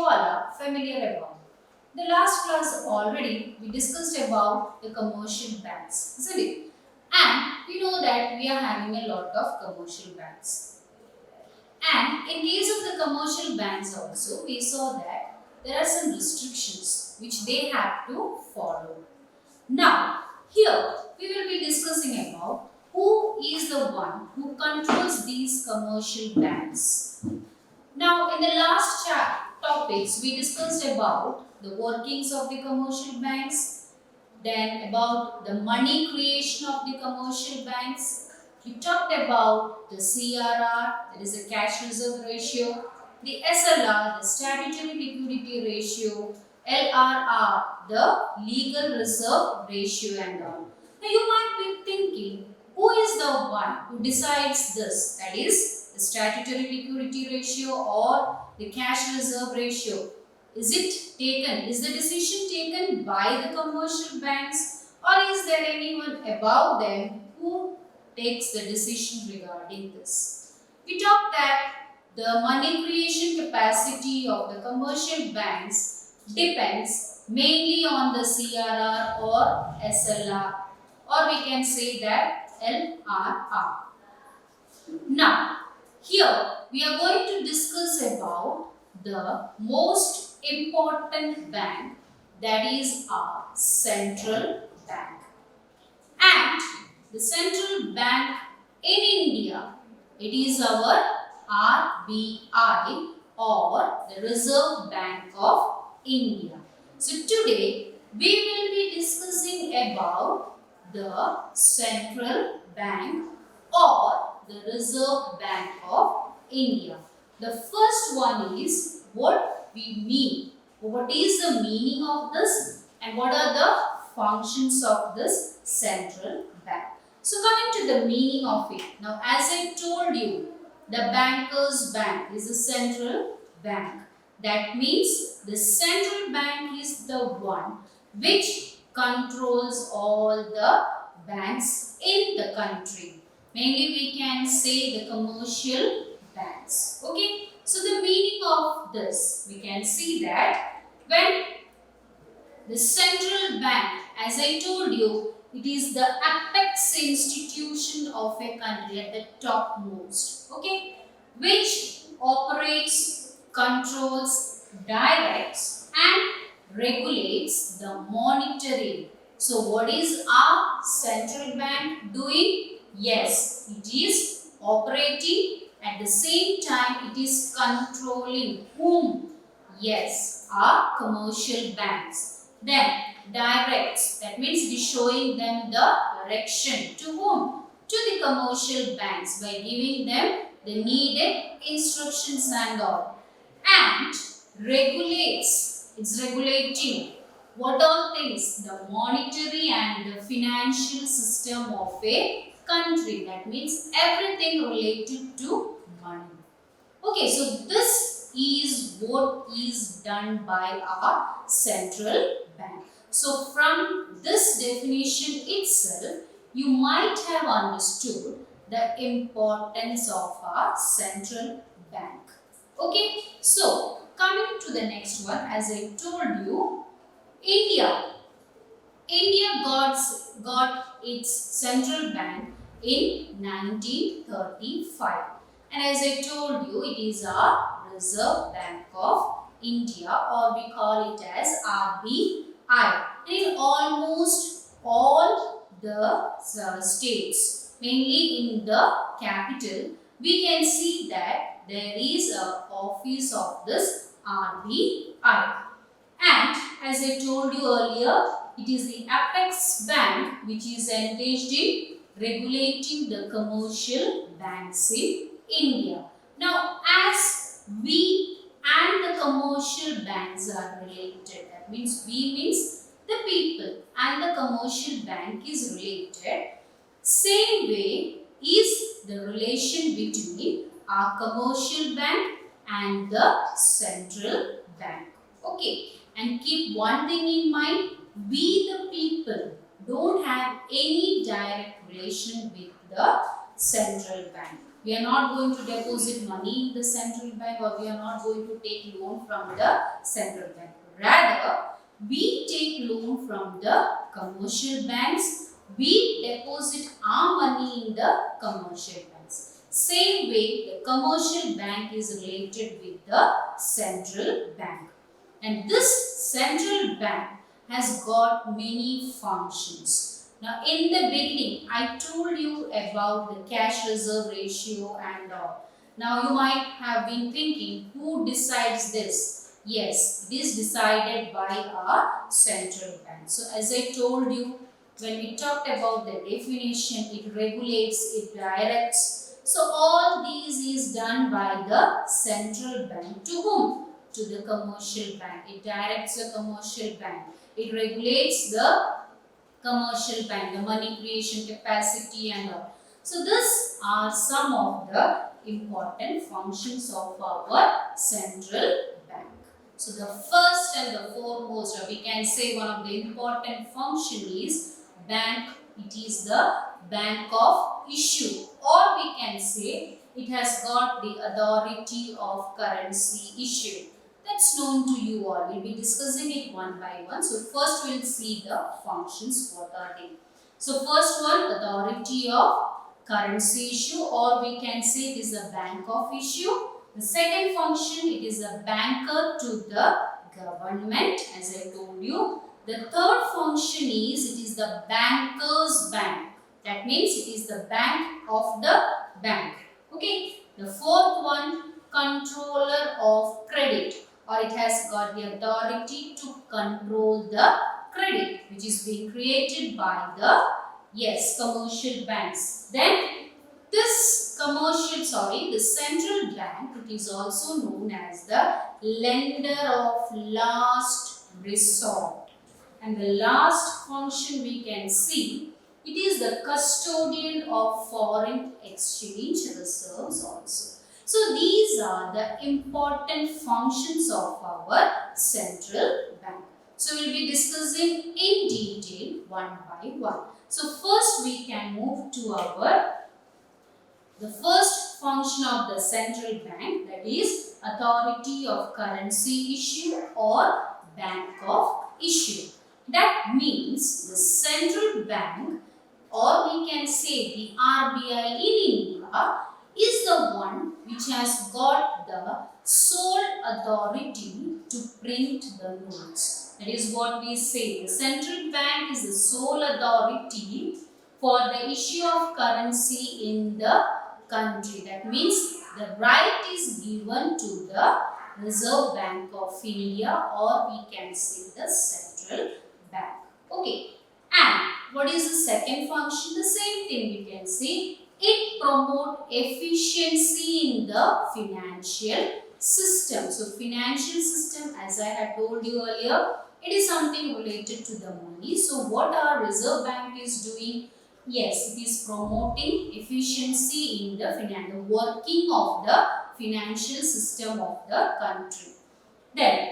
all are familiar about. The last class already we discussed about the commercial banks, isn't it? And we know that we are having a lot of commercial banks. And in case of the commercial banks also, we saw that there are some restrictions which they have to follow. Now, here we will be discussing about who is the one who controls these commercial banks. Now, in the last topics, we discussed about the workings of the commercial banks, then about the money creation of the commercial banks. We talked about the CRR, that is a cash reserve ratio, the SLR, the statutory liquidity ratio, LRR, the legal reserve ratio and all. Now you might be thinking, who is the one who decides this? That is the statutory liquidity ratio or the cash reserve ratio. Is the decision taken by the commercial banks, or is there anyone above them who takes the decision regarding this? We talked that the money creation capacity of the commercial banks depends mainly on the CRR or SLR, or we can say that LRR. Now, here we are going to discuss about the most important bank, that is our central bank. And the central bank in India, it is our RBI or the Reserve Bank of India. So today we will be discussing about the central bank or the Reserve Bank of India. The first one is what we mean. What is the meaning of this and what are the functions of this central bank? So coming to the meaning of it. Now as I told you, the banker's bank is a central bank. That means the central bank is the one which controls all the banks in the country. Mainly we can say the commercial banks. Okay. So the meaning of this, we can see that when the central bank, as I told you, it is the apex institution of a country at the topmost, okay, which operates, controls, directs and regulates the monetary. So what is our central bank doing? Yes, it is operating. At the same time, it is controlling whom? Yes, our commercial banks. Then directs, that means it is showing them the direction to whom? To the commercial banks by giving them the needed instructions and all. And regulates, it's regulating what all things? The monetary and the financial system of a country. That means everything related to money. Okay, so this is what is done by our central bank. So from this definition itself, you might have understood the importance of our central bank. Okay, so coming to the next one, as I told you, India got its central bank in 1935. And as I told you, it is our Reserve Bank of India, or we call it as RBI. And in almost all the states, mainly in the capital, we can see that there is an office of this RBI. And as I told you earlier, it is the apex bank which is engaged in regulating the commercial banks in India. Now, as we and the commercial banks are related, that means we means the people and the commercial bank is related, same way is the relation between our commercial bank and the central bank. Okay, and keep one thing in mind, we the people don't have any direct relation with the central bank. We are not going to deposit money in the central bank, or we are not going to take loan from the central bank. Rather, we take loan from the commercial banks. We deposit our money in the commercial banks. Same way, the commercial bank is related with the central bank. And this central bank has got many functions. Now, in the beginning, I told you about the cash reserve ratio and all. Now, you might have been thinking, who decides this? Yes, it is decided by our central bank. So, as I told you, when we talked about the definition, it regulates, it directs. So, all these is done by the central bank. To whom? To the commercial bank. It directs the commercial bank. It regulates the commercial bank, the money creation capacity and all. So these are some of the important functions of our central bank. So the first and the foremost, or we can say one of the important function is bank. It is the bank of issue, or we can say it has got the authority of currency issue. That's known to you all. We'll be discussing it one by one. So first we'll see the functions. What are they? So first one, authority of currency issue, or we can say it is a bank of issue. The second function, it is a banker to the government, as I told you. The third function is it is the banker's bank. That means it is the bank of the bank. Okay. The fourth one, controller of credit, or it has got the authority to control the credit, which is being created by the commercial banks. Then this the central bank, it is also known as the lender of last resort. And the last function we can see, it is the custodian of foreign exchange reserves also. So these are the important functions of our central bank. So we'll be discussing in detail one by one. So first we can move to the first function of the central bank, that is authority of currency issue or bank of issue. That means the central bank, or we can say the RBI in India, is the one which has got the sole authority to print the notes. That is what we say. The central bank is the sole authority for the issue of currency in the country. That means the right is given to the Reserve Bank of India, or we can say the central bank. Okay. And what is the second function? The same thing we can see. It promotes efficiency in the financial system. So financial system, as I had told you earlier, it is something related to the money. So what our Reserve Bank is doing? Yes, it is promoting efficiency in the working of the financial system of the country. Then,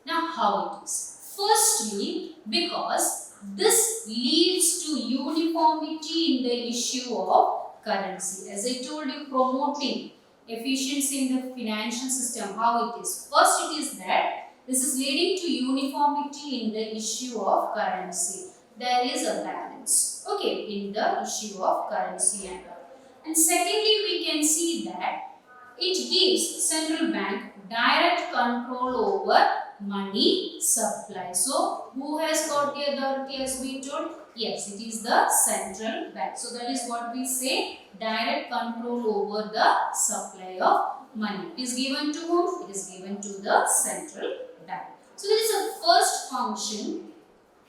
now how it is? Firstly, because this leads to uniformity in the issue of currency. As I told you, promoting efficiency in the financial system, how it is? First, it is that this is leading to uniformity in the issue of currency. There is a balance, okay, in the issue of currency and all. And secondly, we can see that it gives central bank direct control over money supply. So, who has got the authority as we told? Yes, it is the central bank. So, that is what we say, direct control over the supply of money. It is given to whom? It is given to the central bank. So, this is the first function,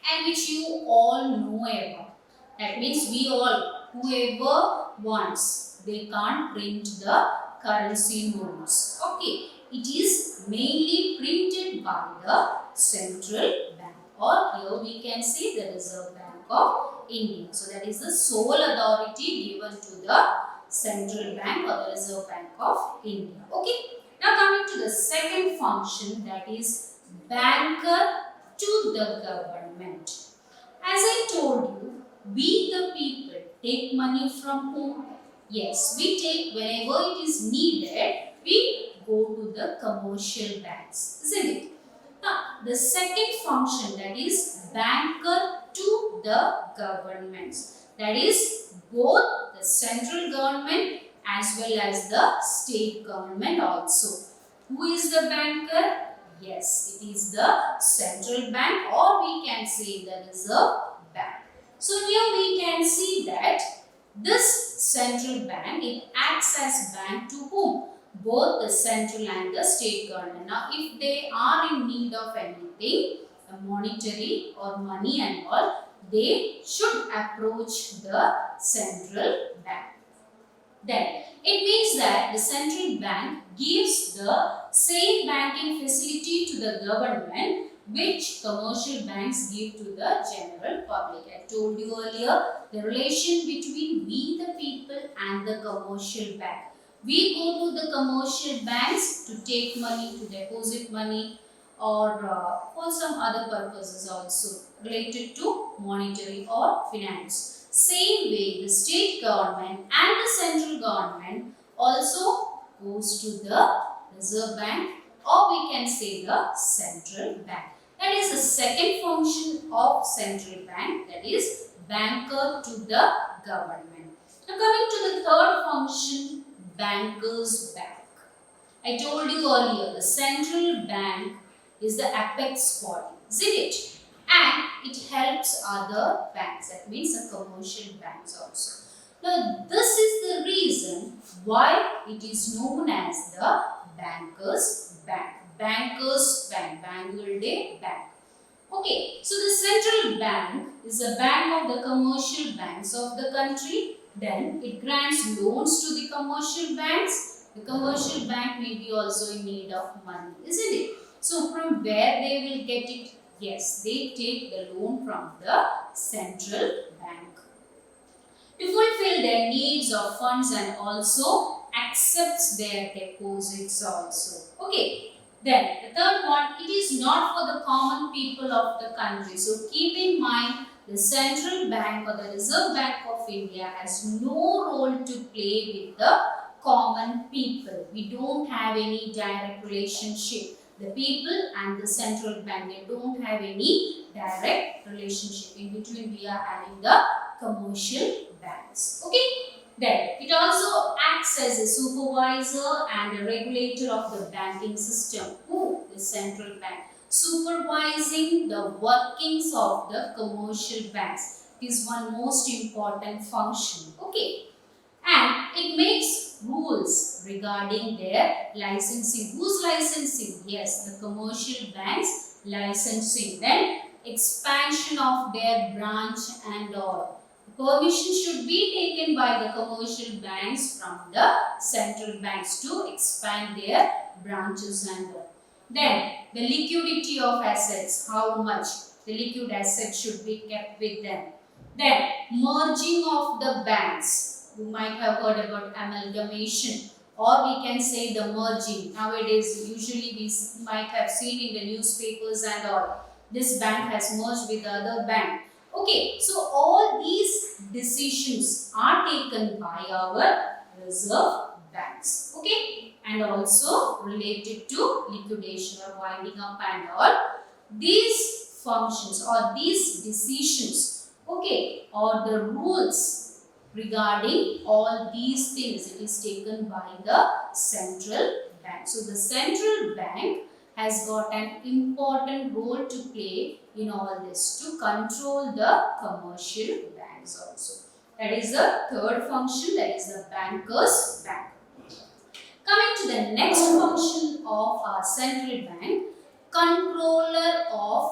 and which you all know about. That means we all, whoever wants, they can't print the currency notes. Okay, it is mainly printed by the central bank, or here we can see the Reserve Bank of India. So that is the sole authority given to the central bank or the Reserve Bank of India. Okay, now coming to the second function, that is banker to the government. As I told you, we the people take money from whom? Yes, we take whenever it is needed, we go to the commercial banks, isn't it? Now, the second function, that is banker to the governments. That is both the central government as well as the state government also. Who is the banker? Yes, it is the central bank, or we can say the reserve bank. So here we can see that this central bank, it acts as bank to whom? Both the central and the state government. Now, if they are in need of anything, monetary or money and all, they should approach the central bank. Then, it means that the central bank gives the same banking facility to the government which commercial banks give to the general public. I told you earlier, the relation between we the people and the commercial bank. We go to the commercial banks to take money, to deposit money, or for some other purposes also related to monetary or finance. Same way, the state government and the central government also goes to the reserve bank, or we can say the central bank. That is the second function of central bank, that is banker to the government. Now coming to the third function, banker's bank. I told you earlier, the central bank is the apex body, isn't it? And it helps other banks, that means the commercial banks also. Now, this is the reason why it is known as the banker's bank. Banker's bank, Bangladesh bank. Okay, so the central bank is a bank of the commercial banks of the country. Then it grants loans to the commercial banks. The commercial bank may be also in need of money, isn't it? So from where they will get it? Yes, they take the loan from the central bank to fulfill their needs of funds and also accepts their deposits also. Okay. Then the third one, it is not for the common people of the country. So keep in mind, the central bank or the Reserve Bank of India has no role to play with the common people. We don't have any direct relationship. The people and the central bank, they don't have any direct relationship. In between, we are having the commercial banks. Okay. Then it also acts as a supervisor and a regulator of the banking system. Who? The central bank. Supervising the workings of the commercial banks is one most important function. Okay. And it makes rules regarding their licensing. Whose licensing? Yes, the commercial banks licensing. Then expansion of their branch and all. Permission should be taken by the commercial banks from the central banks to expand their branches and all. Then the liquidity of assets, how much the liquid assets should be kept with them. Then merging of the banks. You might have heard about amalgamation, or we can say the merging. Nowadays, usually we might have seen in the newspapers and all. This bank has merged with the other bank. Okay, so all these decisions are taken by our reserve banks. Okay, and also related to liquidation or winding up and all. These functions or these decisions, okay, or the rules regarding all these things, it is taken by the central bank. So the central bank has got an important role to play in all this to control the commercial banks also. That is the third function, that is the banker's bank. Coming to the next function of our central bank, controller of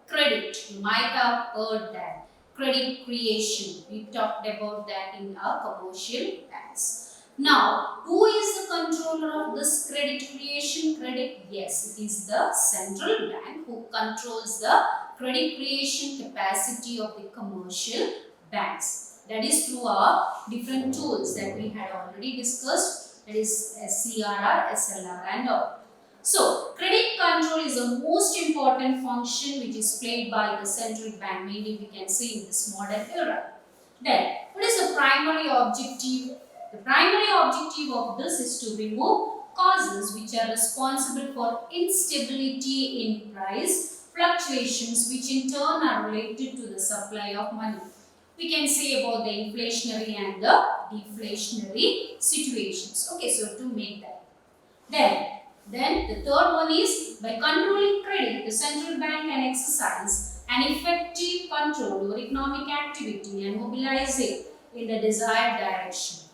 credit. You might have heard that. Credit creation. We talked about that in our commercial banks. Now, who is the controller of this credit creation? Credit, yes, it is the central bank who controls the credit creation capacity of the commercial banks. That is through our different tools that we had already discussed. That is CRR, SLR and all. So, credit control is the most important function which is played by the central bank, mainly we can see in this modern era. Then, what is the primary objective The primary objective of this is to remove causes which are responsible for instability in price fluctuations, which in turn are related to the supply of money. We can say about the inflationary and the deflationary situations. Okay, so to make that. Then the third one is by controlling credit, the central bank can exercise an effective control over economic activity and mobilize it in the desired direction.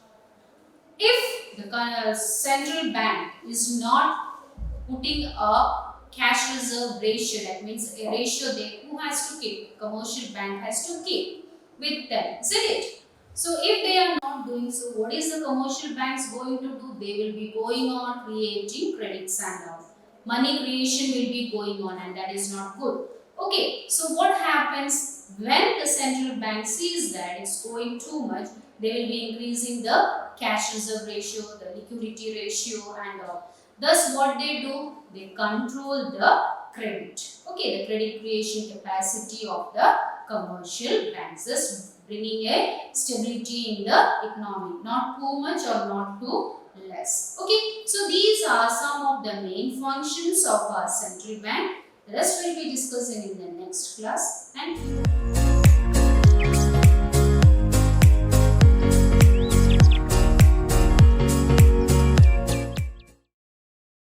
If the central bank is not putting a cash reserve ratio, that means a ratio that who has to keep, commercial bank has to keep with them, isn't it? So if they are not doing so, what is the commercial banks going to do? They will be going on creating credits and all. Money creation will be going on, and that is not good. Okay, so what happens when the central bank sees that it's going too much? They will be increasing the cash reserve ratio, the liquidity ratio and all. Thus what they do? They control the credit. Okay, the credit creation capacity of the commercial banks, thus bringing a stability in the economy, not too much or not too less. Okay, so these are some of the main functions of our central bank. The rest will be discussing in the next class. Thank you.